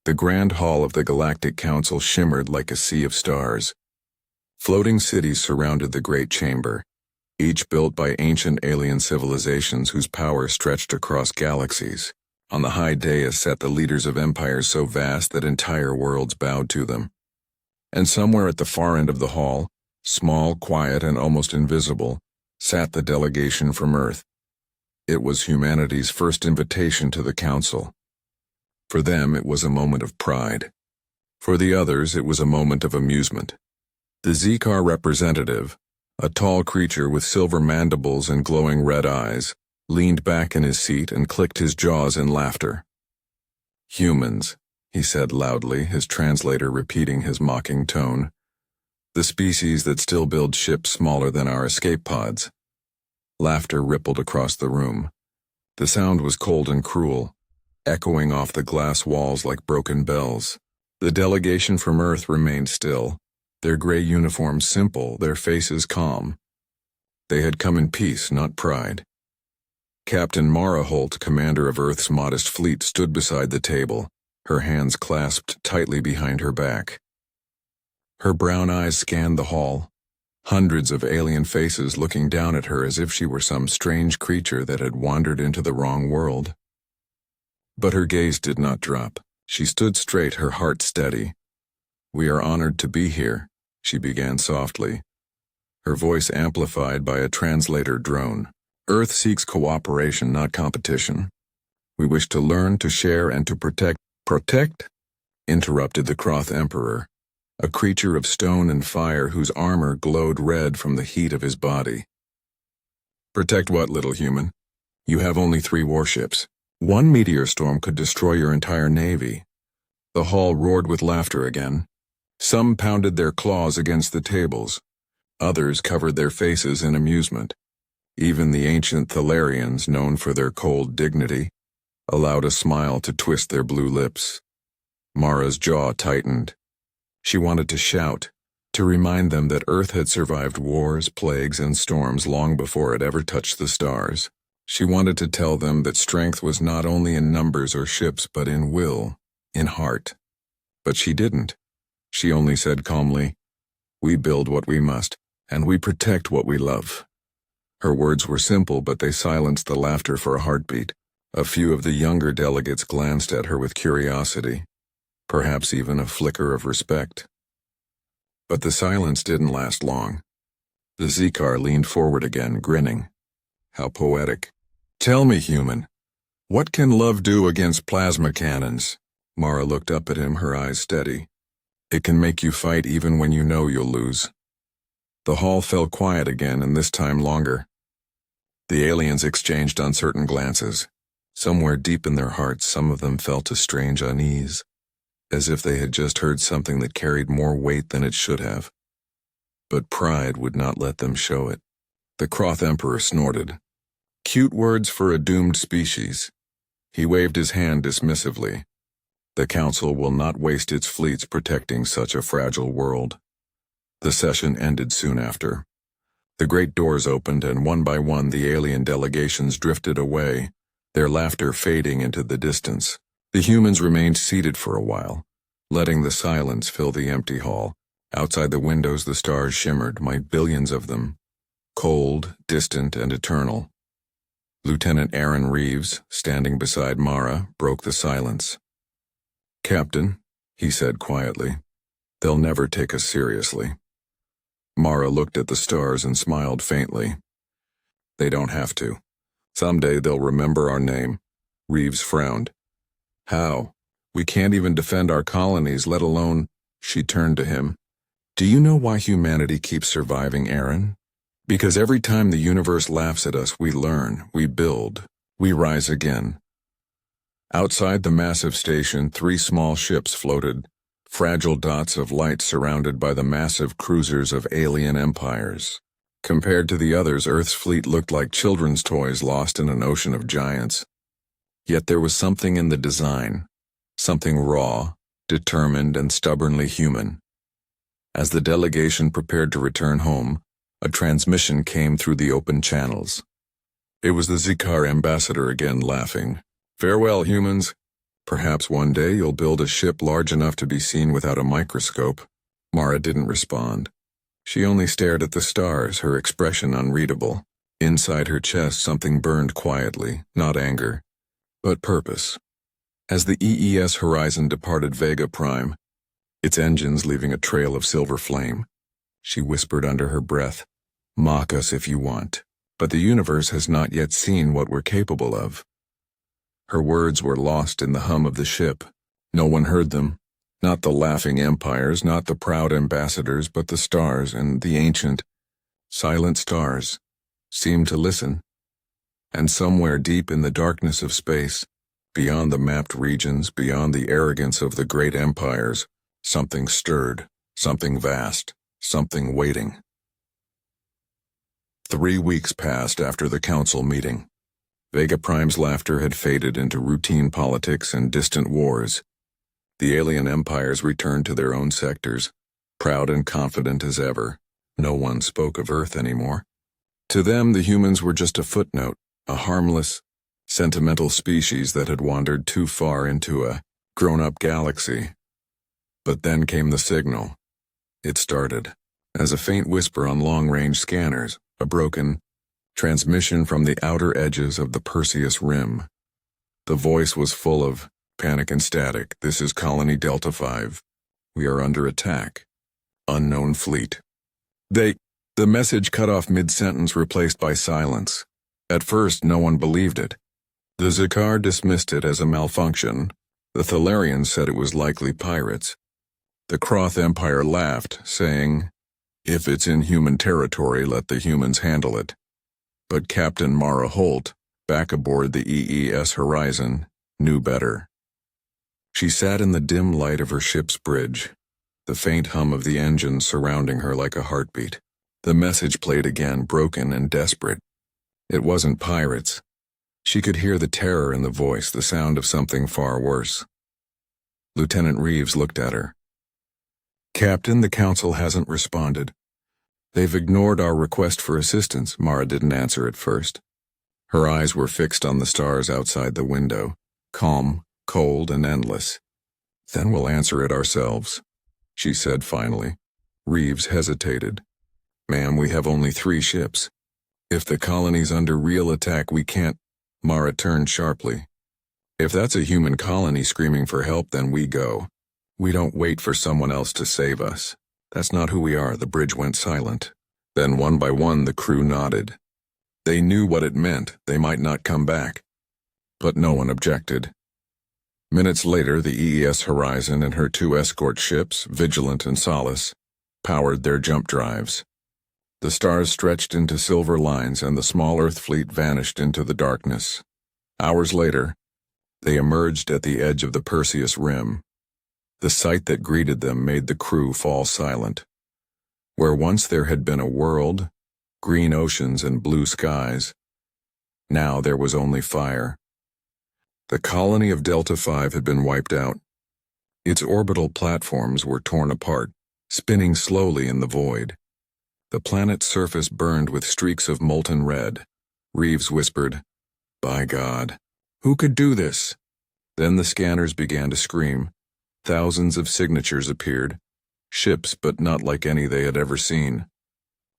The grand hall of the Galactic Council shimmered like a sea of stars. Floating cities surrounded the great chamber, each built by ancient alien civilizations whose power stretched across galaxies. On the high dais sat the leaders of empires so vast that entire worlds bowed to them. And somewhere at the far end of the hall, small, quiet, and almost invisible, sat the delegation from Earth. It was humanity's first invitation to the council. For them, it was a moment of pride. For the others, it was a moment of amusement. The Z-Car representative, a tall creature with silver mandibles and glowing red eyes, leaned back in his seat and clicked his jaws in laughter. "Humans," he said loudly, his translator repeating his mocking tone. "The species that still build ships smaller than our escape pods." Laughter rippled across the room. The sound was cold and cruel, echoing off the glass walls like broken bells. The delegation from Earth remained still, their gray uniforms simple, their faces calm. They had come in peace, not pride. Captain Mara Holt, commander of Earth's modest fleet, stood beside the table, her hands clasped tightly behind her back. Her brown eyes scanned the hall, hundreds of alien faces looking down at her as if she were some strange creature that had wandered into the wrong world. But her gaze did not drop. She stood straight, her heart steady. "We are honored to be here," she began softly, her voice amplified by a translator drone. "Earth seeks cooperation, not competition. We wish to learn, to share, and to protect." "Protect?" interrupted the Croth Emperor, a creature of stone and fire whose armor glowed red from the heat of his body. "Protect what, little human? You have only 3 warships. One meteor storm could destroy your entire navy." The hall roared with laughter again. Some pounded their claws against the tables. Others covered their faces in amusement. Even the ancient Thalarians, known for their cold dignity, allowed a smile to twist their blue lips. Mara's jaw tightened. She wanted to shout, to remind them that Earth had survived wars, plagues, and storms long before it ever touched the stars. She wanted to tell them that strength was not only in numbers or ships, but in will, in heart. But she didn't. She only said calmly, "We build what we must, and we protect what we love." Her words were simple, but they silenced the laughter for a heartbeat. A few of the younger delegates glanced at her with curiosity, perhaps even a flicker of respect. But the silence didn't last long. The Z-Car leaned forward again, grinning. How poetic. "Tell me, human, what can love do against plasma cannons?" Mara looked up at him, her eyes steady. "It can make you fight even when you know you'll lose." The hall fell quiet again, and this time longer. The aliens exchanged uncertain glances. Somewhere deep in their hearts, some of them felt a strange unease, as if they had just heard something that carried more weight than it should have. But pride would not let them show it. The Croth Emperor snorted. "Cute words for a doomed species." He waved his hand dismissively. "The Council will not waste its fleets protecting such a fragile world." The session ended soon after. The great doors opened, and one by one the alien delegations drifted away, their laughter fading into the distance. The humans remained seated for a while, letting the silence fill the empty hall. Outside the windows the stars shimmered, my billions of them, cold, distant, and eternal. Lieutenant Aaron Reeves, standing beside Mara, broke the silence. "Captain," he said quietly, "they'll never take us seriously." Mara looked at the stars and smiled faintly. "They don't have to. Someday they'll remember our name." Reeves frowned. "How? We can't even defend our colonies, let alone—" She turned to him. "Do you know why humanity keeps surviving, Aaron? Because every time the universe laughs at us, we learn, we build, we rise again." Outside the massive station, 3 small ships floated, fragile dots of light surrounded by the massive cruisers of alien empires. Compared to the others, Earth's fleet looked like children's toys lost in an ocean of giants. Yet there was something in the design, something raw, determined, and stubbornly human. As the delegation prepared to return home, a transmission came through the open channels. It was the Z-Car ambassador again, laughing. "Farewell, humans. Perhaps one day you'll build a ship large enough to be seen without a microscope. Mara didn't respond. She only stared at the stars, her expression unreadable. Inside her chest something burned quietly, not anger, but purpose. As the EES Horizon departed Vega Prime, its engines leaving a trail of silver flame, she whispered under her breath, "Mock us if you want, but the universe has not yet seen what we're capable of." Her words were lost in the hum of the ship. No one heard them. Not the laughing empires, not the proud ambassadors, but the stars and the ancient, silent stars seemed to listen. And somewhere deep in the darkness of space, beyond the mapped regions, beyond the arrogance of the great empires, something stirred, something vast, something waiting. 3 weeks passed after the council meeting. Vega Prime's laughter had faded into routine politics and distant wars. The alien empires returned to their own sectors, proud and confident as ever. No one spoke of Earth anymore. To them, the humans were just a footnote, a harmless, sentimental species that had wandered too far into a grown-up galaxy. But then came the signal. It started as a faint whisper on long-range scanners, a broken transmission from the outer edges of the Perseus Rim. The voice was full of panic and static. "This is Colony Delta 5. We are under attack. Unknown fleet." The message cut off mid-sentence, replaced by silence. At first, no one believed it. The Zakar dismissed it as a malfunction. The Thalarians said it was likely pirates. The Kroth Empire laughed, saying, "If it's in human territory, let the humans handle it." But Captain Mara Holt, back aboard the EES Horizon, knew better. She sat in the dim light of her ship's bridge, the faint hum of the engine surrounding her like a heartbeat. The message played again, broken and desperate. It wasn't pirates. She could hear the terror in the voice, the sound of something far worse. Lieutenant Reeves looked at her. "Captain, the council hasn't responded. They've ignored our request for assistance." Mara didn't answer at first. Her eyes were fixed on the stars outside the window, calm, cold, and endless. "Then we'll answer it ourselves," she said finally. Reeves hesitated. "Ma'am, we have only 3 ships. If the colony's under real attack, we can't—" Mara turned sharply. "If that's a human colony screaming for help, then we go. We don't wait for someone else to save us. That's not who we are." The bridge went silent. Then one by one the crew nodded. They knew what it meant. They might not come back. But no one objected. Minutes later, the EES Horizon and her 2 escort ships, Vigilant and Solace, powered their jump drives. The stars stretched into silver lines and the small Earth fleet vanished into the darkness. Hours later, they emerged at the edge of the Perseus Rim. The sight that greeted them made the crew fall silent. Where once there had been a world, green oceans and blue skies, now there was only fire. The colony of Delta 5 had been wiped out. Its orbital platforms were torn apart, spinning slowly in the void. The planet's surface burned with streaks of molten red. Reeves whispered, "By God, who could do this?" Then the scanners began to scream. Thousands of signatures appeared. Ships, but not like any they had ever seen.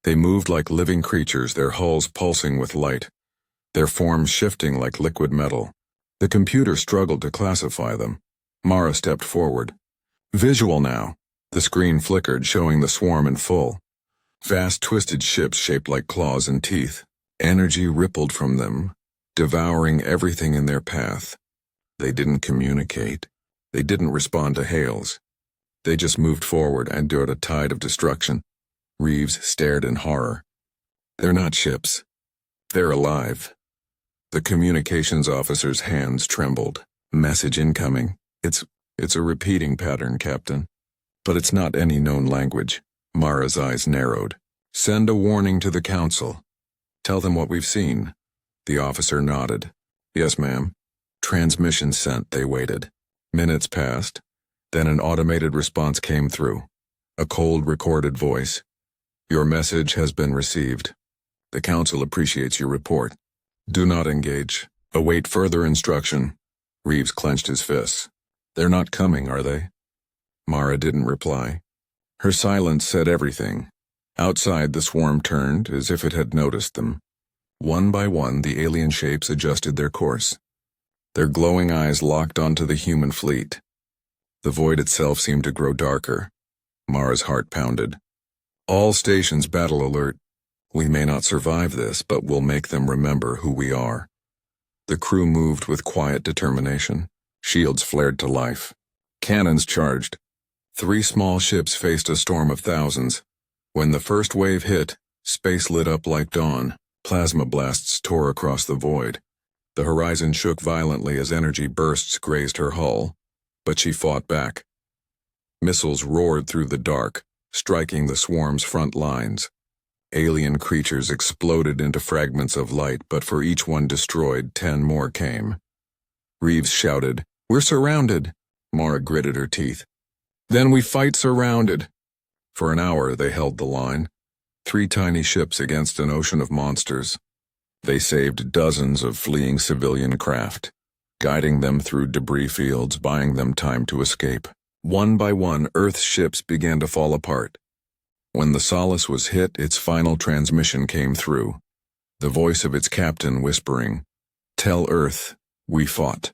They moved like living creatures, their hulls pulsing with light, their forms shifting like liquid metal. The computer struggled to classify them. Mara stepped forward. "Visual now." The screen flickered, showing the swarm in full. Vast twisted ships shaped like claws and teeth. Energy rippled from them, devouring everything in their path. They didn't communicate. They didn't respond to hails. They just moved forward and endured a tide of destruction. Reeves stared in horror. "They're not ships. They're alive." The communications officer's hands trembled. "Message incoming. It's a repeating pattern, Captain. But it's not any known language." Mara's eyes narrowed. "Send a warning to the council. Tell them what we've seen." The officer nodded. "Yes, ma'am." Transmission sent. They waited. Minutes passed. Then an automated response came through. A cold, recorded voice. "Your message has been received. The council appreciates your report. Do not engage. Await further instruction." Reeves clenched his fists. They're not coming, are they? Mara didn't reply. Her silence said everything. Outside, the swarm turned, as if it had noticed them. One by one, the alien shapes adjusted their course. Their glowing eyes locked onto the human fleet. The void itself seemed to grow darker. Mara's heart pounded. All stations battle alert. We may not survive this, but we'll make them remember who we are. The crew moved with quiet determination. Shields flared to life. Cannons charged. 3 small ships faced a storm of thousands. When the first wave hit, space lit up like dawn. Plasma blasts tore across the void. The horizon shook violently as energy bursts grazed her hull, but she fought back. Missiles roared through the dark, striking the swarm's front lines. Alien creatures exploded into fragments of light, but for each one destroyed, 10 more came. Reeves shouted, "We're surrounded!" Mara gritted her teeth. "Then we fight surrounded!" For an hour they held the line. 3 tiny ships against an ocean of monsters. They saved dozens of fleeing civilian craft, guiding them through debris fields, buying them time to escape. One by one, Earth's ships began to fall apart. When the Solace was hit, its final transmission came through, the voice of its captain whispering, "Tell Earth, we fought."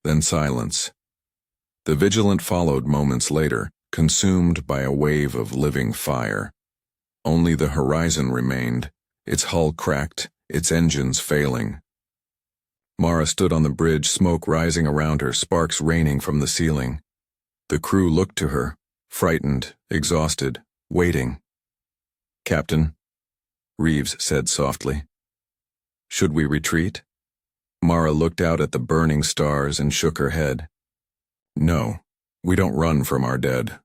Then silence. The Vigilant followed moments later, consumed by a wave of living fire. Only the horizon remained, its hull cracked, its engines failing. Mara stood on the bridge, smoke rising around her, sparks raining from the ceiling. The crew looked to her, frightened, exhausted, waiting. "Captain," Reeves said softly. "Should we retreat?" Mara looked out at the burning stars and shook her head. "No, we don't run from our dead."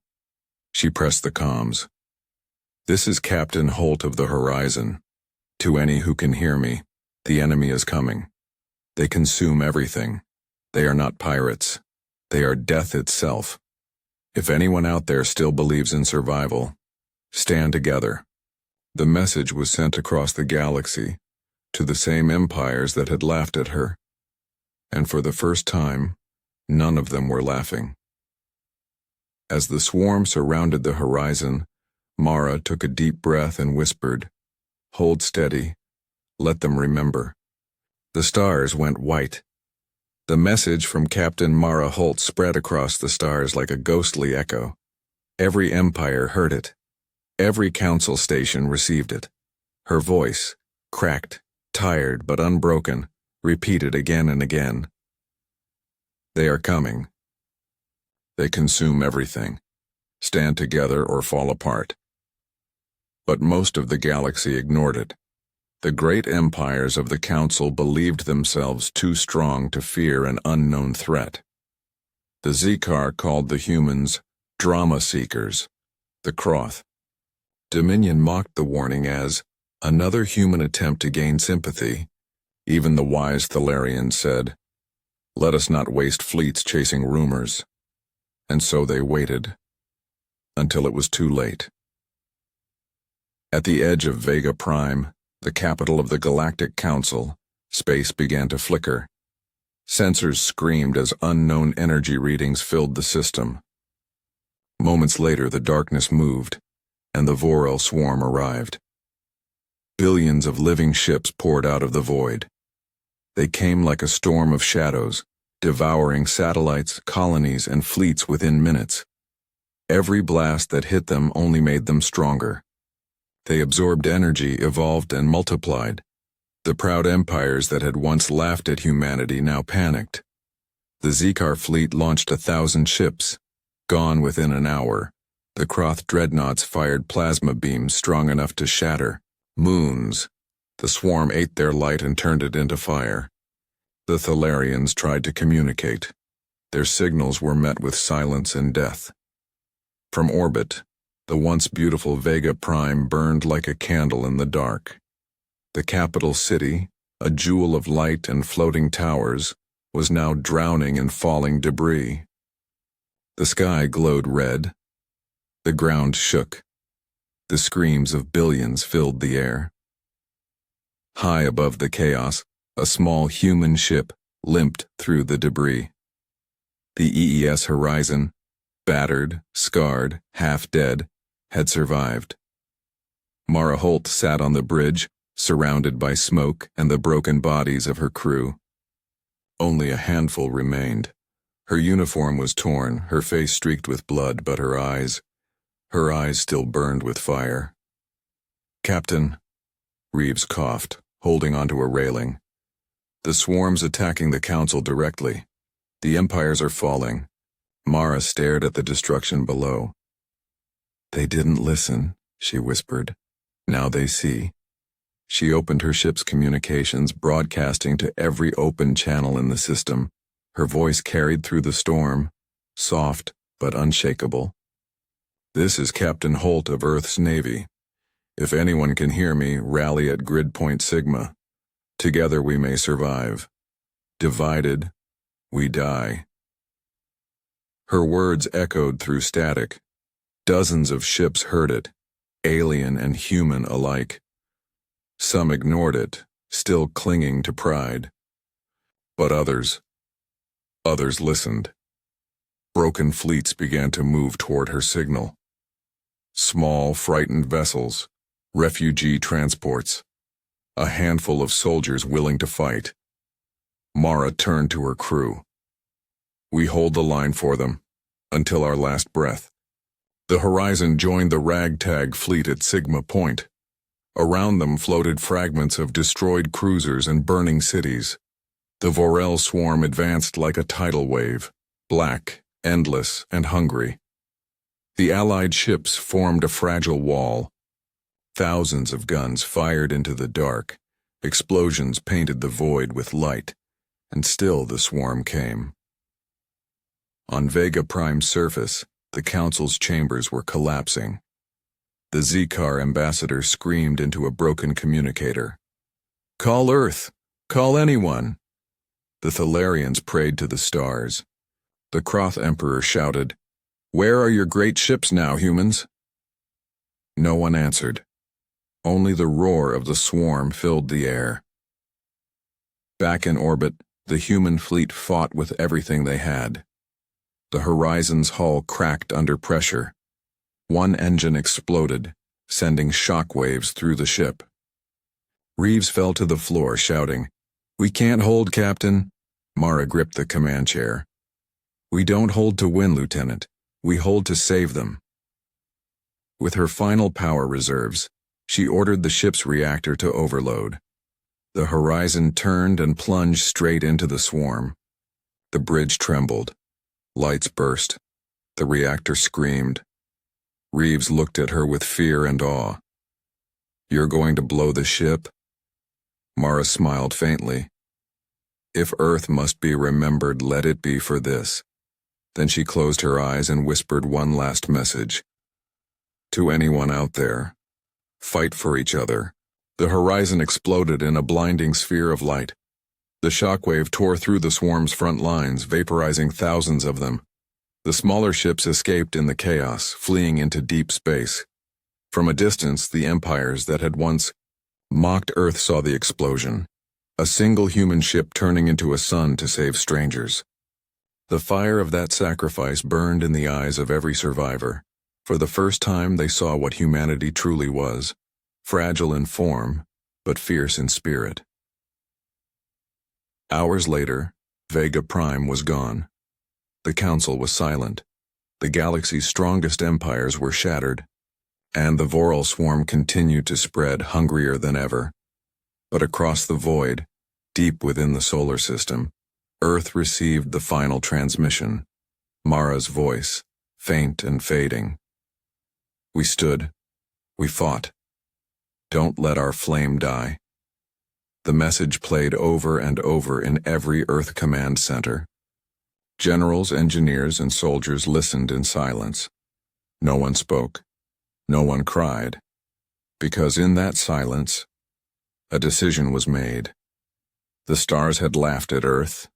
She pressed the comms. "This is Captain Holt of the Horizon. To any who can hear me, the enemy is coming. They consume everything. They are not pirates. They are death itself. If anyone out there still believes in survival, stand together." The message was sent across the galaxy, to the same empires that had laughed at her. And for the first time, none of them were laughing. As the swarm surrounded the horizon, Mara took a deep breath and whispered, "Hold steady. Let them remember." The stars went white. The message from Captain Mara Holt spread across the stars like a ghostly echo. Every empire heard it. Every council station received it. Her voice, cracked, tired but unbroken, repeated again and again. "They are coming. They consume everything. Stand together or fall apart." But most of the galaxy ignored it. The great empires of the Council believed themselves too strong to fear an unknown threat. The Zikar called the humans drama seekers, the Kroth. Dominion mocked the warning as another human attempt to gain sympathy. Even the wise Thalarians said, "Let us not waste fleets chasing rumors." And so they waited, until it was too late. At the edge of Vega Prime, the capital of the Galactic Council, space began to flicker. Sensors screamed as unknown energy readings filled the system. Moments later, the darkness moved, and the Vorel swarm arrived. Billions of living ships poured out of the void. They came like a storm of shadows, devouring satellites, colonies, and fleets within minutes. Every blast that hit them only made them stronger. They absorbed energy, evolved, and multiplied. The proud empires that had once laughed at humanity now panicked. The Zikar fleet launched 1,000 ships. Gone within an hour, the Kroth dreadnoughts fired plasma beams strong enough to shatter moons. The swarm ate their light and turned it into fire. The Thalarians tried to communicate. Their signals were met with silence and death. From orbit, the once beautiful Vega Prime burned like a candle in the dark. The capital city, a jewel of light and floating towers, was now drowning in falling debris. The sky glowed red. The ground shook. The screams of billions filled the air. High above the chaos, a small human ship, limped through the debris. The EES Horizon, battered, scarred, half-dead, had survived. Mara Holt sat on the bridge, surrounded by smoke and the broken bodies of her crew. Only a handful remained. Her uniform was torn, her face streaked with blood, but her eyes still burned with fire. "Captain," Reeves coughed, holding onto a railing. "The swarm's attacking the Council directly. The empires are falling." Mara stared at the destruction below. "They didn't listen," she whispered. "Now they see." She opened her ship's communications, broadcasting to every open channel in the system. Her voice carried through the storm, soft but unshakable. "This is Captain Holt of Earth's Navy. If anyone can hear me, rally at Grid Point Sigma. Together we may survive. Divided, we die." Her words echoed through static. Dozens of ships heard it, alien and human alike. Some ignored it, still clinging to pride. But others listened. Broken fleets began to move toward her signal. Small, frightened vessels, refugee transports, a handful of soldiers willing to fight. Mara turned to her crew. "We hold the line for them, until our last breath." The Horizon joined the ragtag fleet at Sigma Point. Around them floated fragments of destroyed cruisers and burning cities. The Vorel swarm advanced like a tidal wave, black, endless, and hungry. The Allied ships formed a fragile wall. Thousands of guns fired into the dark. Explosions painted the void with light, and still the swarm came. On Vega Prime's surface, the Council's chambers were collapsing. The Zikar ambassador screamed into a broken communicator. "Call Earth! Call anyone!" The Thalarians prayed to the stars. The Kroth Emperor shouted, "Where are your great ships now, humans?" No one answered. Only the roar of the swarm filled the air. Back in orbit, the human fleet fought with everything they had. The Horizon's hull cracked under pressure. One engine exploded, sending shockwaves through the ship. Reeves fell to the floor, shouting, "We can't hold, Captain." Mara gripped the command chair. "We don't hold to win, Lieutenant. We hold to save them." With her final power reserves, she ordered the ship's reactor to overload. The Horizon turned and plunged straight into the swarm. The bridge trembled. Lights burst. The reactor screamed. Reeves looked at her with fear and awe. "You're going to blow the ship?" Mara smiled faintly. "If Earth must be remembered, let it be for this." Then she closed her eyes and whispered one last message. "To anyone out there, fight for each other." The Horizon exploded in a blinding sphere of light. The shockwave tore through the swarm's front lines, vaporizing thousands of them. The smaller ships escaped in the chaos, fleeing into deep space. From a distance, the empires that had once mocked Earth saw the explosion. A single human ship turning into a sun to save strangers. The fire of that sacrifice burned in the eyes of every survivor. For the first time, they saw what humanity truly was. Fragile in form, but fierce in spirit. Hours later, Vega Prime was gone. The Council was silent. The galaxy's strongest empires were shattered, and the Vorel swarm continued to spread, hungrier than ever. But across the void, deep within the solar system, Earth received the final transmission, Mara's voice, faint and fading. "We stood. We fought. Don't let our flame die." The message played over and over in every Earth command center. Generals, engineers, and soldiers listened in silence. No one spoke. No one cried. Because in that silence, a decision was made. The stars had laughed at Earth.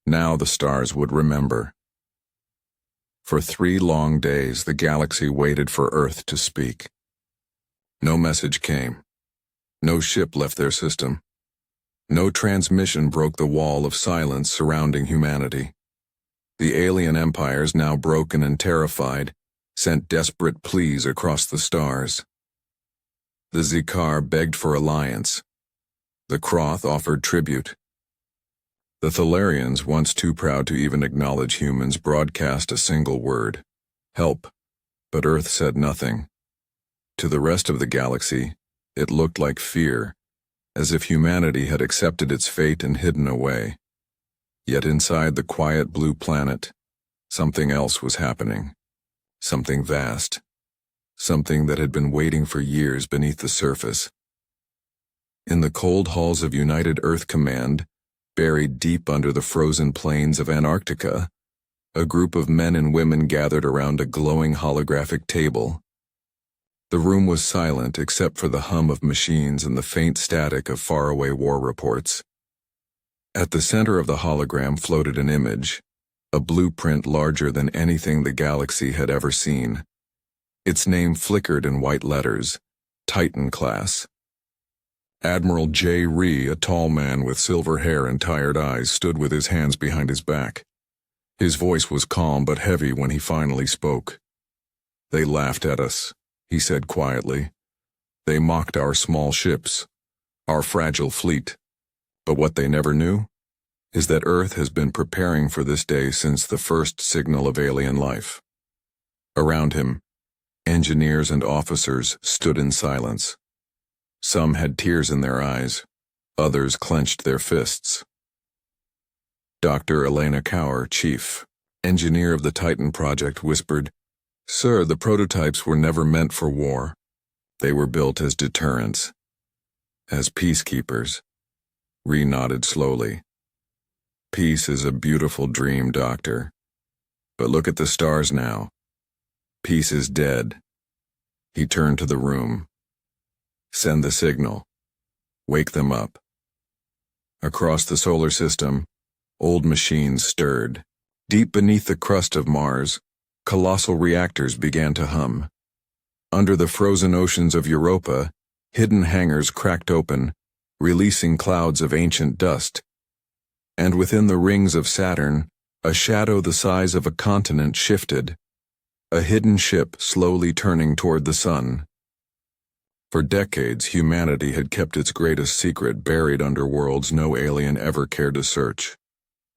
Now the stars would remember. For 3 long days, the galaxy waited for Earth to speak. No message came. No ship left their system. No transmission broke the wall of silence surrounding humanity. The alien empires, now broken and terrified, sent desperate pleas across the stars. The Zikar begged for alliance. The Kroth offered tribute. The Thalarians, once too proud to even acknowledge humans, broadcast a single word: help. But Earth said nothing. To the rest of the galaxy, it looked like fear, as if humanity had accepted its fate and hidden away. Yet inside the quiet blue planet, something else was happening. Something vast. Something that had been waiting for years beneath the surface. In the cold halls of United Earth Command, buried deep under the frozen plains of Antarctica, a group of men and women gathered around a glowing holographic table. The room was silent except for the hum of machines and the faint static of faraway war reports. At the center of the hologram floated an image, a blueprint larger than anything the galaxy had ever seen. Its name flickered in white letters: Titan Class. Admiral J. Ree, a tall man with silver hair and tired eyes, stood with his hands behind his back. His voice was calm but heavy when he finally spoke. "They laughed at us," he said quietly. "They mocked our small ships, our fragile fleet. But what they never knew is that Earth has been preparing for this day since the first signal of alien life." Around him, engineers and officers stood in silence. Some had tears in their eyes, others clenched their fists. Dr. Elena Kaur, chief engineer of the Titan project, whispered, "Sir, the prototypes were never meant for war. They were built as deterrents, as peacekeepers." Ree nodded slowly. "Peace is a beautiful dream, Doctor. But look at the stars now. Peace is dead." He turned to the room. "Send the signal. Wake them up." Across the solar system, old machines stirred. Deep beneath the crust of Mars, colossal reactors began to hum. Under the frozen oceans of Europa, hidden hangars cracked open, releasing clouds of ancient dust. And within the rings of Saturn, a shadow the size of a continent shifted, a hidden ship slowly turning toward the sun. For decades, humanity had kept its greatest secret buried under worlds no alien ever cared to search.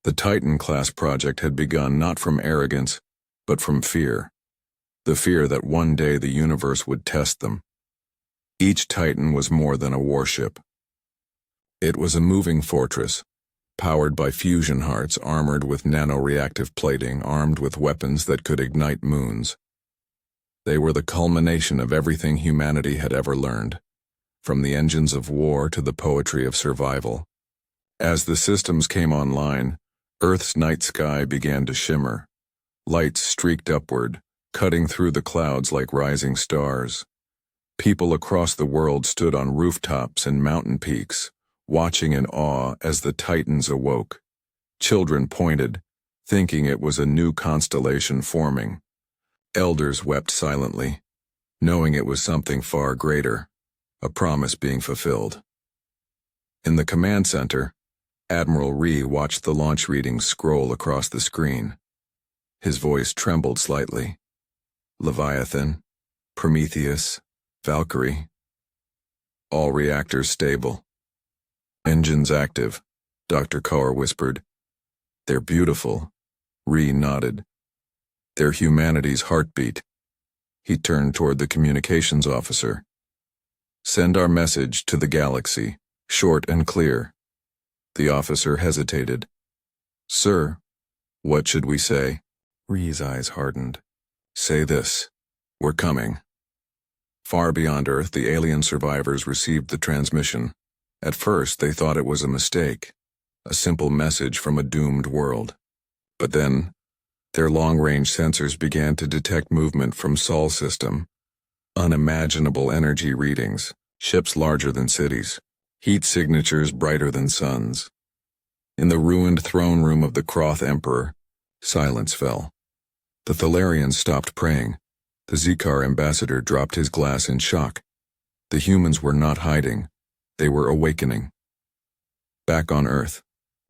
The Titan-class project had begun not from arrogance, but from fear. The fear that one day the universe would test them. Each Titan was more than a warship. It was a moving fortress, powered by fusion hearts, armored with nanoreactive plating, armed with weapons that could ignite moons. They were the culmination of everything humanity had ever learned, from the engines of war to the poetry of survival. As the systems came online, Earth's night sky began to shimmer. Lights streaked upward, cutting through the clouds like rising stars. People across the world stood on rooftops and mountain peaks, watching in awe as the Titans awoke. Children pointed, thinking it was a new constellation forming. Elders wept silently, knowing it was something far greater, a promise being fulfilled. In the command center, Admiral Ree watched the launch readings scroll across the screen. His voice trembled slightly. Leviathan, Prometheus, Valkyrie. All reactors stable. Engines active, Dr. Kaur whispered. They're beautiful. Ree nodded. They're humanity's heartbeat. He turned toward the communications officer. Send our message to the galaxy, short and clear. The officer hesitated. Sir, what should we say? Ree's eyes hardened. Say this. We're coming. Far beyond Earth, the alien survivors received the transmission. At first, they thought it was a mistake, a simple message from a doomed world. But then, their long-range sensors began to detect movement from Sol system. Unimaginable energy readings, ships larger than cities, heat signatures brighter than suns. In the ruined throne room of the Kroth Emperor, silence fell. The Thalarians stopped praying. The Zikar ambassador dropped his glass in shock. The humans were not hiding. They were awakening. Back on Earth,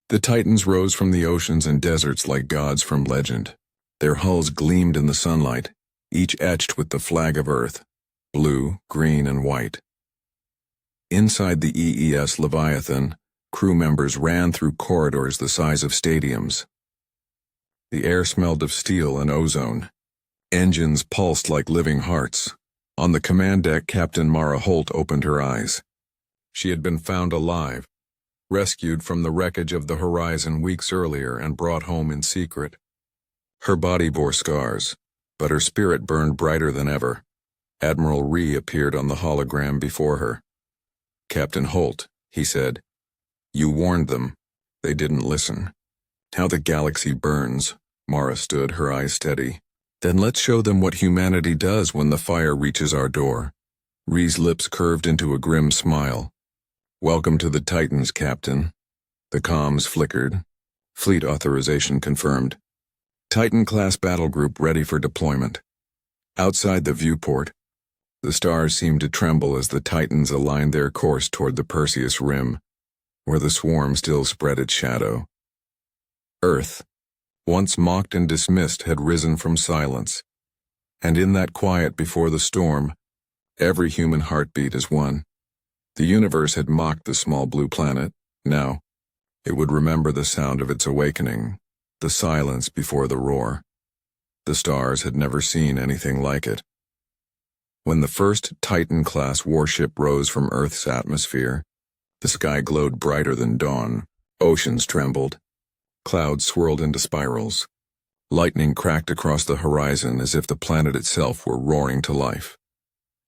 the Titans rose from the oceans and deserts like gods from legend. Their hulls gleamed in the sunlight, each etched with the flag of Earth, blue, green, and white. Inside the EES Leviathan, crew members ran through corridors the size of stadiums. The air smelled of steel and ozone. Engines pulsed like living hearts. On the command deck, Captain Mara Holt opened her eyes. She had been found alive, rescued from the wreckage of the Horizon weeks earlier and brought home in secret. Her body bore scars, but her spirit burned brighter than ever. Admiral Ree appeared on the hologram before her. "Captain Holt," he said, "you warned them. They didn't listen. How the galaxy burns." Mara stood, her eyes steady. "Then let's show them what humanity does when the fire reaches our door." Ree's lips curved into a grim smile. "Welcome to the Titans, Captain." The comms flickered. Fleet authorization confirmed. Titan-class battle group ready for deployment. Outside the viewport, the stars seemed to tremble as the Titans aligned their course toward the Perseus Rim, where the swarm still spread its shadow. Earth, once mocked and dismissed, had risen from silence. And in that quiet before the storm, every human heartbeat is one. The universe had mocked the small blue planet. Now, it would remember the sound of its awakening, the silence before the roar. The stars had never seen anything like it. When the first Titan-class warship rose from Earth's atmosphere, the sky glowed brighter than dawn. Oceans trembled. Clouds swirled into spirals. Lightning cracked across the horizon as if the planet itself were roaring to life.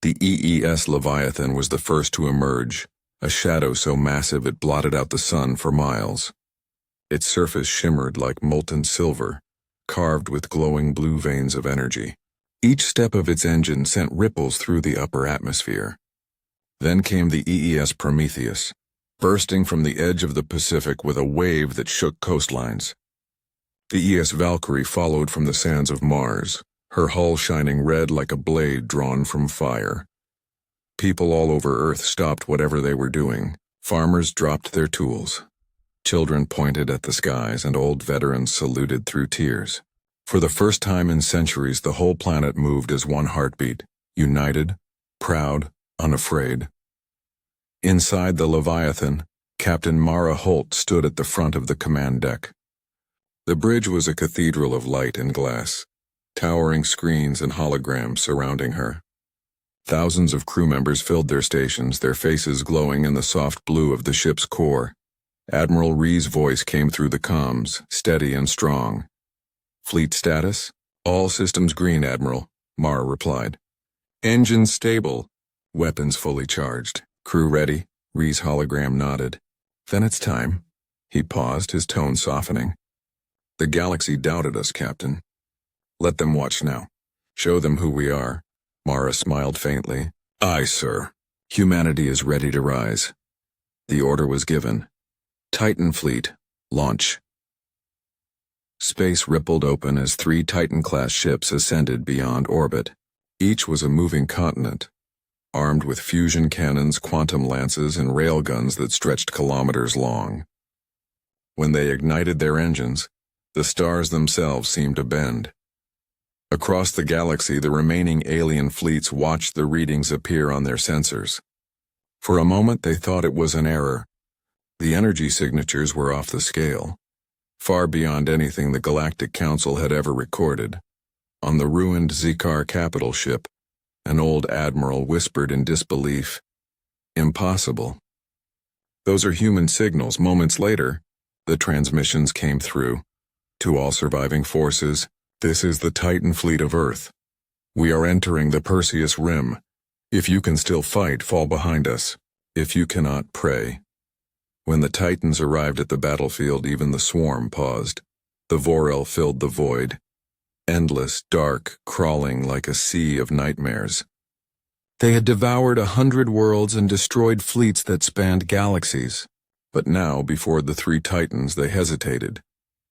The EES Leviathan was the first to emerge, a shadow so massive it blotted out the sun for miles. Its surface shimmered like molten silver, carved with glowing blue veins of energy. Each step of its engine sent ripples through the upper atmosphere. Then came the EES Prometheus, bursting from the edge of the Pacific with a wave that shook coastlines. The ES Valkyrie followed from the sands of Mars, her hull shining red like a blade drawn from fire. People all over Earth stopped whatever they were doing. Farmers dropped their tools. Children pointed at the skies, and old veterans saluted through tears. For the first time in centuries, the whole planet moved as one heartbeat, united, proud, unafraid. Inside the Leviathan, Captain Mara Holt stood at the front of the command deck. The bridge was a cathedral of light and glass, towering screens and holograms surrounding her. Thousands of crew members filled their stations, their faces glowing in the soft blue of the ship's core. Admiral Ree's voice came through the comms, steady and strong. "Fleet status? All systems green, Admiral," Mara replied. "Engines stable. Weapons fully charged. Crew ready?" Ree's hologram nodded. "Then it's time." He paused, his tone softening. "The galaxy doubted us, Captain. Let them watch now. Show them who we are." Mara smiled faintly. "Aye, sir. Humanity is ready to rise." The order was given. Titan Fleet, launch. Space rippled open as 3 Titan-class ships ascended beyond orbit. Each was a moving continent, armed with fusion cannons, quantum lances, and railguns that stretched kilometers long. When they ignited their engines, the stars themselves seemed to bend. Across the galaxy, the remaining alien fleets watched the readings appear on their sensors. For a moment, they thought it was an error. The energy signatures were off the scale, far beyond anything the Galactic Council had ever recorded. On the ruined Zikar capital ship, an old admiral whispered in disbelief, "Impossible." "Those are human signals." Moments later, the transmissions came through. "To all surviving forces, this is the Titan fleet of Earth. We are entering the Perseus Rim. If you can still fight, fall behind us. If you cannot, pray." When the Titans arrived at the battlefield, even the swarm paused. The Vorel filled the void, endless, dark, crawling like a sea of nightmares. They had devoured 100 worlds and destroyed fleets that spanned galaxies. But now, before the 3 Titans, they hesitated,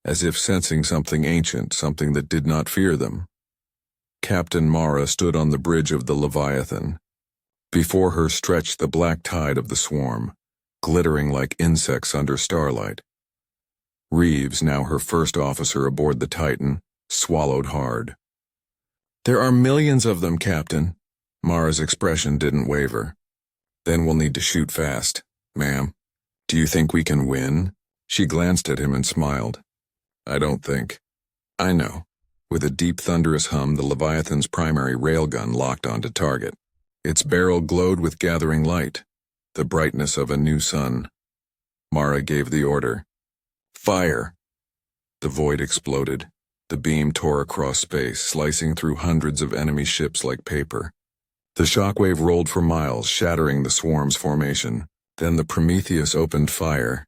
as if sensing something ancient, something that did not fear them. Captain Mara stood on the bridge of the Leviathan. Before her stretched the black tide of the swarm, glittering like insects under starlight. Reeves, now her first officer aboard the Titan, swallowed hard. "There are millions of them, Captain." Mara's expression didn't waver. "Then we'll need to shoot fast, ma'am. Do you think we can win?" She glanced at him and smiled. "I don't think." "I know." With a deep thunderous hum, the Leviathan's primary railgun locked onto target. Its barrel glowed with gathering light, the brightness of a new sun. Mara gave the order. "Fire!" The void exploded. The beam tore across space, slicing through hundreds of enemy ships like paper. The shockwave rolled for miles, shattering the swarm's formation. Then the Prometheus opened fire,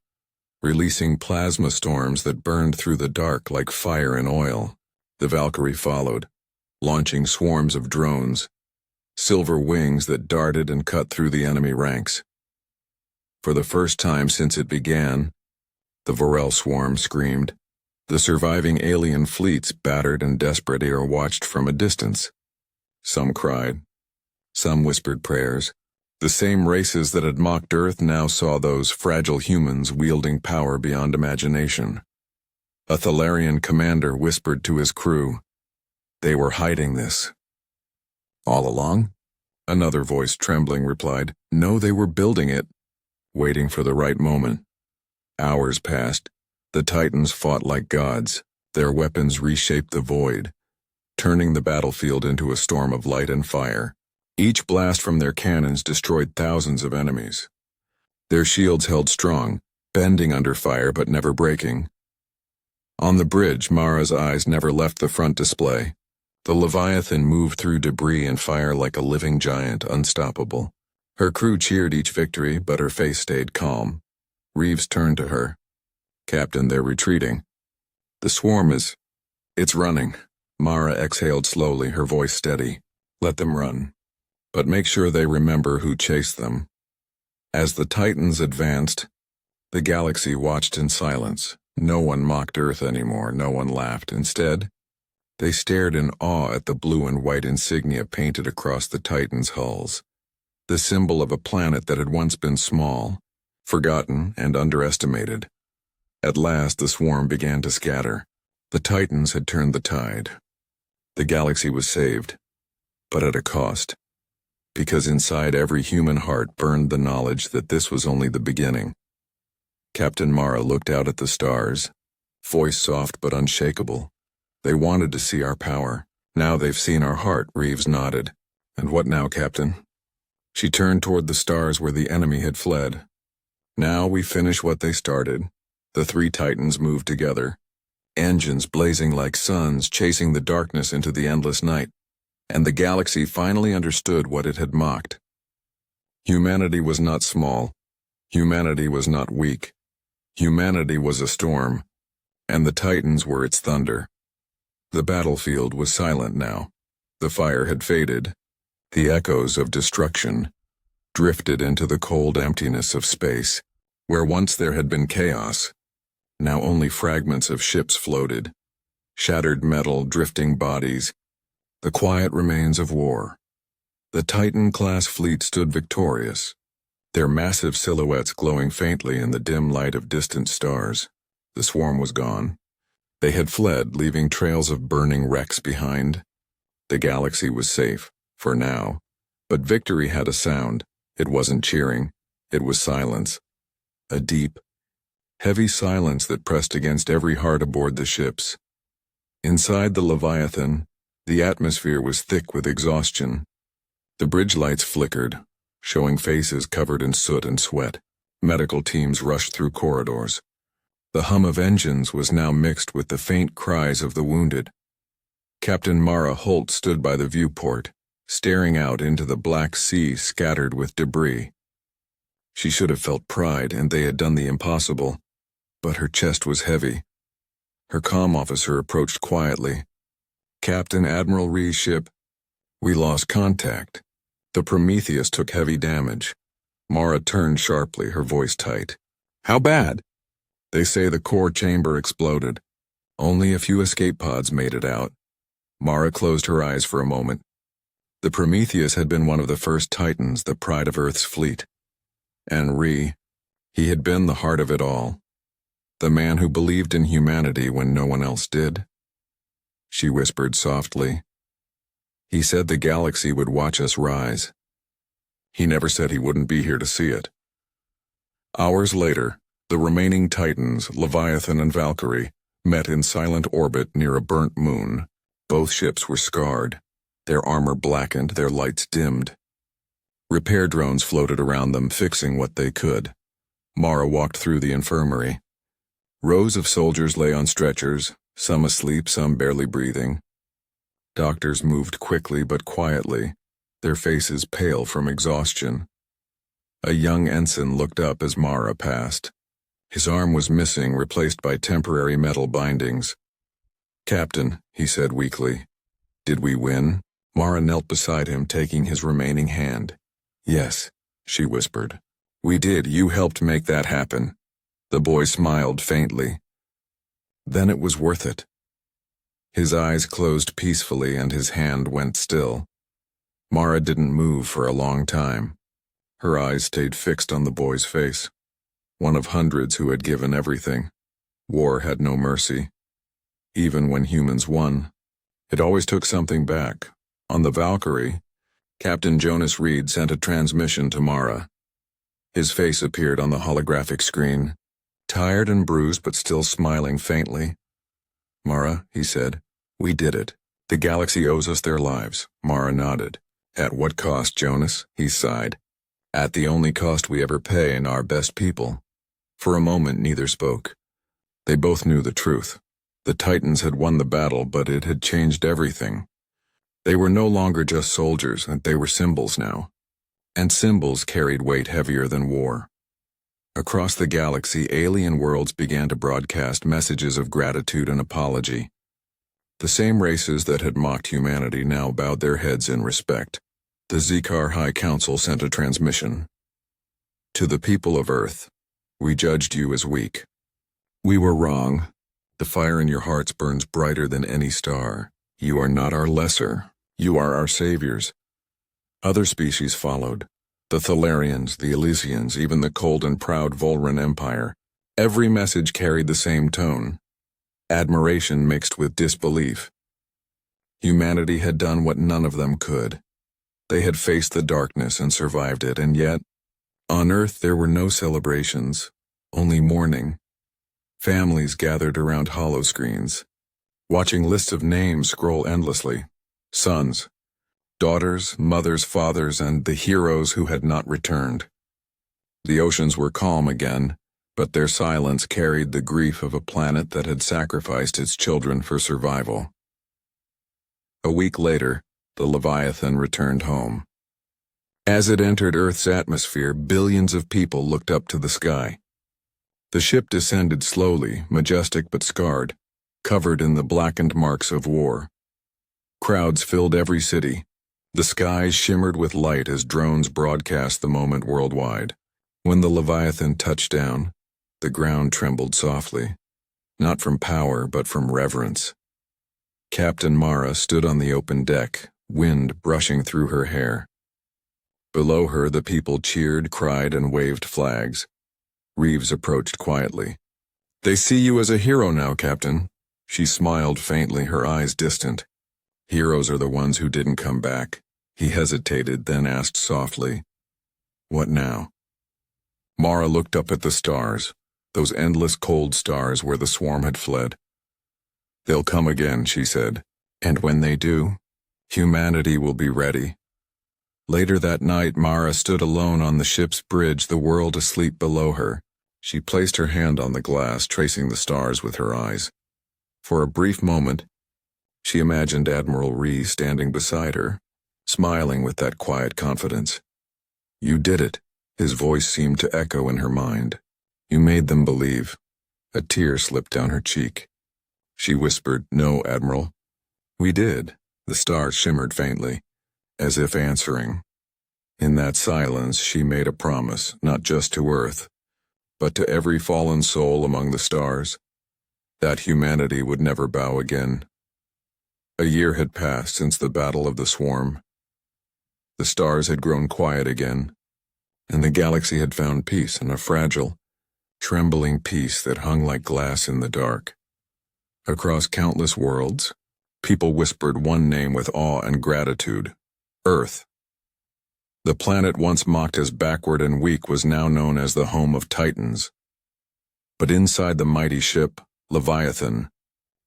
releasing plasma storms that burned through the dark like fire in oil. The Valkyrie followed, launching swarms of drones, silver wings that darted and cut through the enemy ranks. For the first time since it began, the Vorel swarm screamed. The surviving alien fleets, battered and desperate, watched from a distance. Some cried. Some whispered prayers. The same races that had mocked Earth now saw those fragile humans wielding power beyond imagination. A Thalarian commander whispered to his crew. They were hiding this. All along? Another voice, trembling, replied. No, they were building it, waiting for the right moment. Hours passed. The Titans fought like gods. Their weapons reshaped the void, turning the battlefield into a storm of light and fire. Each blast from their cannons destroyed thousands of enemies. Their shields held strong, bending under fire but never breaking. On the bridge, Mara's eyes never left the front display. The Leviathan moved through debris and fire like a living giant, unstoppable. Her crew cheered each victory, but her face stayed calm. Reeves turned to her. Captain, they're retreating. The swarm it's running. Mara exhaled slowly, her voice steady. Let them run. But make sure they remember who chased them. As the Titans advanced, the galaxy watched in silence. No one mocked Earth anymore, no one laughed. Instead, they stared in awe at the blue and white insignia painted across the Titans' hulls, the symbol of a planet that had once been small, forgotten, and underestimated. At last, the swarm began to scatter. The Titans had turned the tide. The galaxy was saved, but at a cost, because inside every human heart burned the knowledge that this was only the beginning. Captain Mara looked out at the stars, voice soft but unshakable. They wanted to see our power. Now they've seen our heart, Reeves nodded. And what now, Captain? She turned toward the stars where the enemy had fled. Now we finish what they started. The three Titans moved together, engines blazing like suns, chasing the darkness into the endless night. And the galaxy finally understood what it had mocked. Humanity was not small. Humanity was not weak. Humanity was a storm, and the Titans were its thunder. The battlefield was silent now. The fire had faded. The echoes of destruction drifted into the cold emptiness of space, where once there had been chaos. Now only fragments of ships floated, shattered metal, drifting bodies, the quiet remains of war. The Titan-class fleet stood victorious, their massive silhouettes glowing faintly in the dim light of distant stars. The swarm was gone. They had fled, leaving trails of burning wrecks behind. The galaxy was safe, for now, but victory had a sound. It wasn't cheering, it was silence. A deep, heavy silence that pressed against every heart aboard the ships. Inside the Leviathan, the atmosphere was thick with exhaustion. The bridge lights flickered, showing faces covered in soot and sweat. Medical teams rushed through corridors. The hum of engines was now mixed with the faint cries of the wounded. Captain Mara Holt stood by the viewport, staring out into the black sea scattered with debris. She should have felt pride, and they had done the impossible. But her chest was heavy. Her comm officer approached quietly. Captain Admiral Ree's ship. We lost contact. The Prometheus took heavy damage. Mara turned sharply, her voice tight. How bad? They say the core chamber exploded. Only a few escape pods made it out. Mara closed her eyes for a moment. The Prometheus had been one of the first Titans, the pride of Earth's fleet. And He had been the heart of it all, the man who believed in humanity when no one else did. She whispered softly. He said the galaxy would watch us rise. He never said he wouldn't be here to see it. Hours later, the remaining Titans, Leviathan and Valkyrie, met in silent orbit near a burnt moon. Both ships were scarred, their armor blackened, their lights dimmed. Repair drones floated around them, fixing what they could. Mara walked through the infirmary. Rows of soldiers lay on stretchers, some asleep, some barely breathing. Doctors moved quickly but quietly, their faces pale from exhaustion. A young ensign looked up as Mara passed. His arm was missing, replaced by temporary metal bindings. "Captain," he said weakly. "Did we win?" Mara knelt beside him, taking his remaining hand. "Yes," she whispered. "We did. You helped make that happen." The boy smiled faintly. "Then it was worth it." His eyes closed peacefully and his hand went still. Mara didn't move for a long time. Her eyes stayed fixed on the boy's face. One of hundreds who had given everything. War had no mercy. Even when humans won, it always took something back. On the Valkyrie, Captain Jonas Reed sent a transmission to Mara. His face appeared on the holographic screen, tired and bruised but still smiling faintly. "Mara," he said, "we did it. The galaxy owes us their lives." Mara nodded. "At what cost, Jonas?" He sighed. "At the only cost we ever pay in our best people." For a moment neither spoke. They both knew the truth. The Titans had won the battle, but it had changed everything. They were no longer just soldiers, and they were symbols now. And symbols carried weight heavier than war. Across the galaxy, alien worlds began to broadcast messages of gratitude and apology. The same races that had mocked humanity now bowed their heads in respect. The Zikar High Council sent a transmission. "To the people of Earth, we judged you as weak. We were wrong. The fire in your hearts burns brighter than any star. You are not our lesser. You are our saviors." Other species followed. The Thalarians, the Elysians, even the cold and proud Volran Empire. Every message carried the same tone. Admiration mixed with disbelief. Humanity had done what none of them could. They had faced the darkness and survived it, and yet, on Earth there were no celebrations, only mourning. Families gathered around holoscreens, watching lists of names scroll endlessly. Sons, daughters, mothers, fathers, and the heroes who had not returned. The oceans were calm again, but their silence carried the grief of a planet that had sacrificed its children for survival. A week later, the Leviathan returned home. As it entered Earth's atmosphere, billions of people looked up to the sky. The ship descended slowly, majestic but scarred, covered in the blackened marks of war. Crowds filled every city. The skies shimmered with light as drones broadcast the moment worldwide. When the Leviathan touched down, the ground trembled softly, not from power but from reverence. Captain Mara stood on the open deck, wind brushing through her hair. Below her, the people cheered, cried, and waved flags. Reeves approached quietly. "They see you as a hero now, Captain." She smiled faintly, her eyes distant. "Heroes are the ones who didn't come back." He hesitated, then asked softly, "What now?" Mara looked up at the stars, those endless cold stars where the swarm had fled. "They'll come again," she said, "and when they do, humanity will be ready." Later that night, Mara stood alone on the ship's bridge, the world asleep below her. She placed her hand on the glass, tracing the stars with her eyes. For a brief moment, she imagined Admiral Ree standing beside her, smiling with that quiet confidence. "You did it," his voice seemed to echo in her mind. "You made them believe." A tear slipped down her cheek. She whispered, "No, Admiral." "We did." The stars shimmered faintly, as if answering. In that silence, she made a promise, not just to Earth, but to every fallen soul among the stars, that humanity would never bow again. A year had passed since the Battle of the Swarm. The stars had grown quiet again, and the galaxy had found peace in a fragile, trembling peace that hung like glass in the dark. Across countless worlds, people whispered one name with awe and gratitude: Earth. The planet once mocked as backward and weak was now known as the home of Titans. But inside the mighty ship, Leviathan,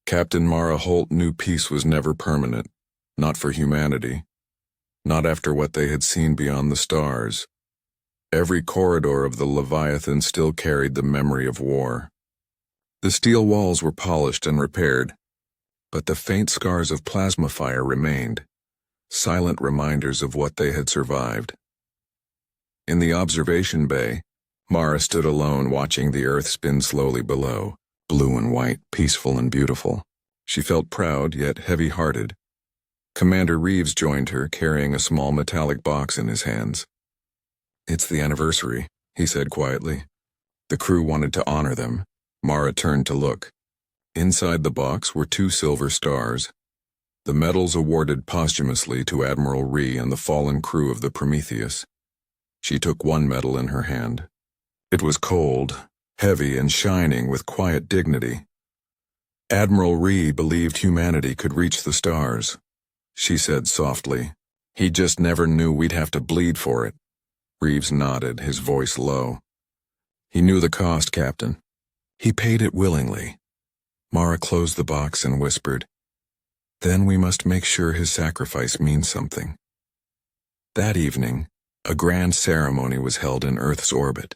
Captain Mara Holt knew peace was never permanent, not for humanity, not after what they had seen beyond the stars. Every corridor of the Leviathan still carried the memory of war. The steel walls were polished and repaired, but the faint scars of plasma fire remained, silent reminders of what they had survived. In the observation bay, Mara stood alone watching the Earth spin slowly below, blue and white, peaceful and beautiful. She felt proud yet heavy-hearted. Commander Reeves joined her, carrying a small metallic box in his hands. "It's the anniversary," he said quietly. The crew wanted to honor them. Mara turned to look. Inside the box were 2 silver stars, the medals awarded posthumously to Admiral Ree and the fallen crew of the Prometheus. She took one medal in her hand. It was cold, heavy, and shining with quiet dignity. Admiral Ree believed humanity could reach the stars, she said softly. He just never knew we'd have to bleed for it. Reeves nodded, his voice low. He knew the cost, Captain. He paid it willingly. Mara closed the box and whispered, "Then we must make sure his sacrifice means something." That evening, a grand ceremony was held in Earth's orbit.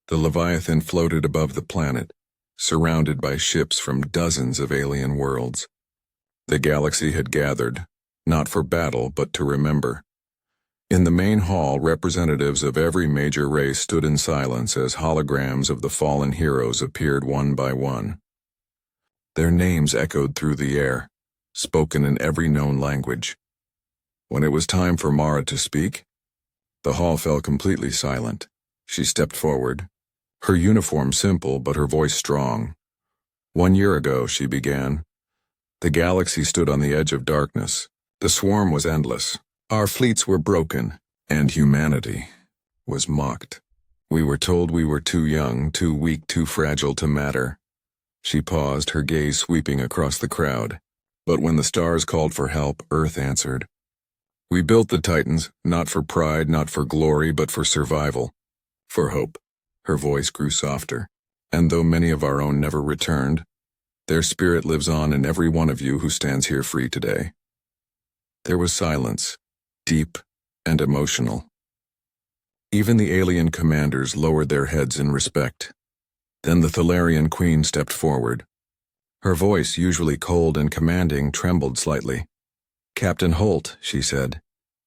The Leviathan floated above the planet, surrounded by ships from dozens of alien worlds. The galaxy had gathered, not for battle but to remember. In the main hall, representatives of every major race stood in silence as holograms of the fallen heroes appeared one by one. Their names echoed through the air, spoken in every known language. When it was time for Mara to speak, the hall fell completely silent. She stepped forward, her uniform simple but her voice strong. 1 year ago, she began. The galaxy stood on the edge of darkness. The swarm was endless. Our fleets were broken, and humanity was mocked. We were told we were too young, too weak, too fragile to matter. She paused, her gaze sweeping across the crowd. But when the stars called for help, Earth answered. We built the Titans, not for pride, not for glory, but for survival, for hope. Her voice grew softer. And though many of our own never returned, their spirit lives on in every one of you who stands here free today. There was silence, deep and emotional. Even the alien commanders lowered their heads in respect. Then the Thalarian queen stepped forward. Her voice, usually cold and commanding, trembled slightly. Captain Holt, she said,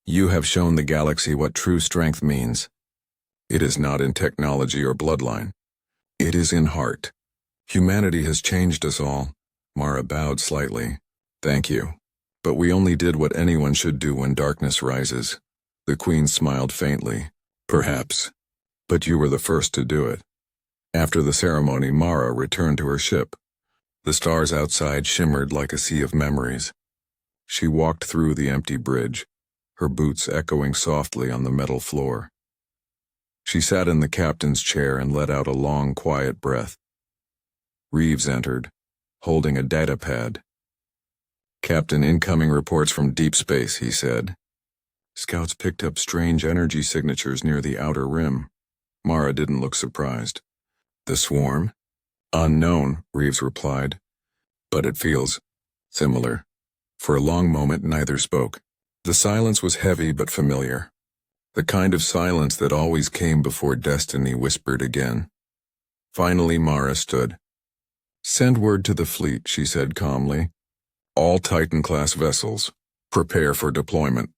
you have shown the galaxy what true strength means. It is not in technology or bloodline. It is in heart. Humanity has changed us all. Mara bowed slightly. Thank you. But we only did what anyone should do when darkness rises. The queen smiled faintly. Perhaps. But you were the first to do it. After the ceremony, Mara returned to her ship. The stars outside shimmered like a sea of memories. She walked through the empty bridge, her boots echoing softly on the metal floor. She sat in the captain's chair and let out a long, quiet breath. Reeves entered, holding a datapad. Captain, incoming reports from deep space, he said. Scouts picked up strange energy signatures near the outer rim. Mara didn't look surprised. The swarm? Unknown, Reeves replied. But it feels similar. For a long moment, neither spoke. The silence was heavy but familiar. The kind of silence that always came before destiny whispered again. Finally, Mara stood. Send word to the fleet, she said calmly. All Titan-class vessels, prepare for deployment.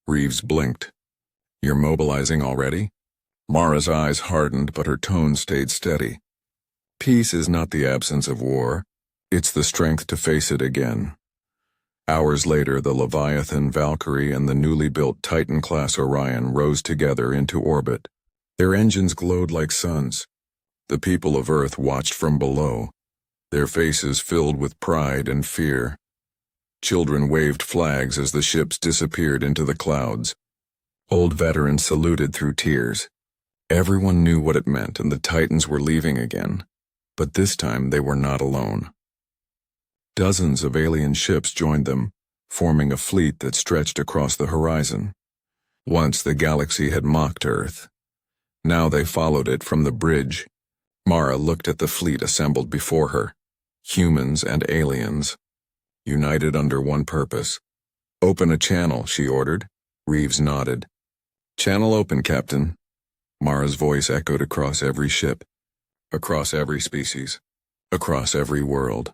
Reeves blinked. You're mobilizing already? Mara's eyes hardened, but her tone stayed steady. Peace is not the absence of war. It's the strength to face it again. Hours later, the Leviathan, Valkyrie, and the newly built Titan-class Orion rose together into orbit. Their engines glowed like suns. The people of Earth watched from below, their faces filled with pride and fear. Children waved flags as the ships disappeared into the clouds. Old veterans saluted through tears. Everyone knew what it meant, and the Titans were leaving again. But this time they were not alone. Dozens of alien ships joined them, forming a fleet that stretched across the horizon. Once the galaxy had mocked Earth. Now they followed it from the bridge. Mara looked at the fleet assembled before her. Humans and aliens, united under one purpose. "Open a channel," she ordered. Reeves nodded. "Channel open, Captain." Mara's voice echoed across every ship, across every species, across every world.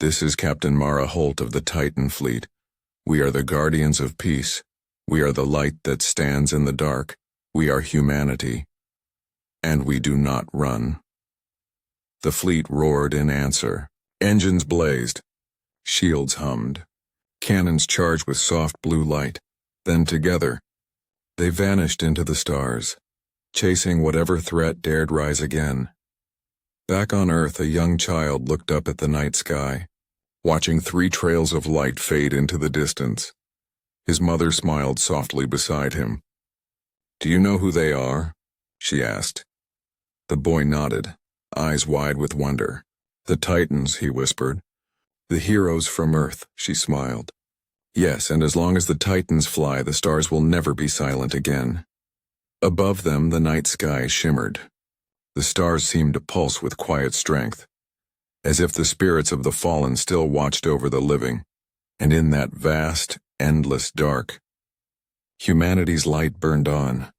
"This is Captain Mara Holt of the Titan Fleet. We are the guardians of peace. We are the light that stands in the dark. We are humanity. And we do not run." The fleet roared in answer. Engines blazed. Shields hummed. Cannons charged with soft blue light. Then together, they vanished into the stars, chasing whatever threat dared rise again. Back on Earth, a young child looked up at the night sky, watching 3 trails of light fade into the distance. His mother smiled softly beside him. "Do you know who they are?" she asked. The boy nodded, eyes wide with wonder. "The Titans," he whispered. "The heroes from Earth," she smiled. "Yes, and as long as the Titans fly, the stars will never be silent again." Above them, the night sky shimmered. The stars seemed to pulse with quiet strength, as if the spirits of the fallen still watched over the living. And in that vast, endless dark, humanity's light burned on.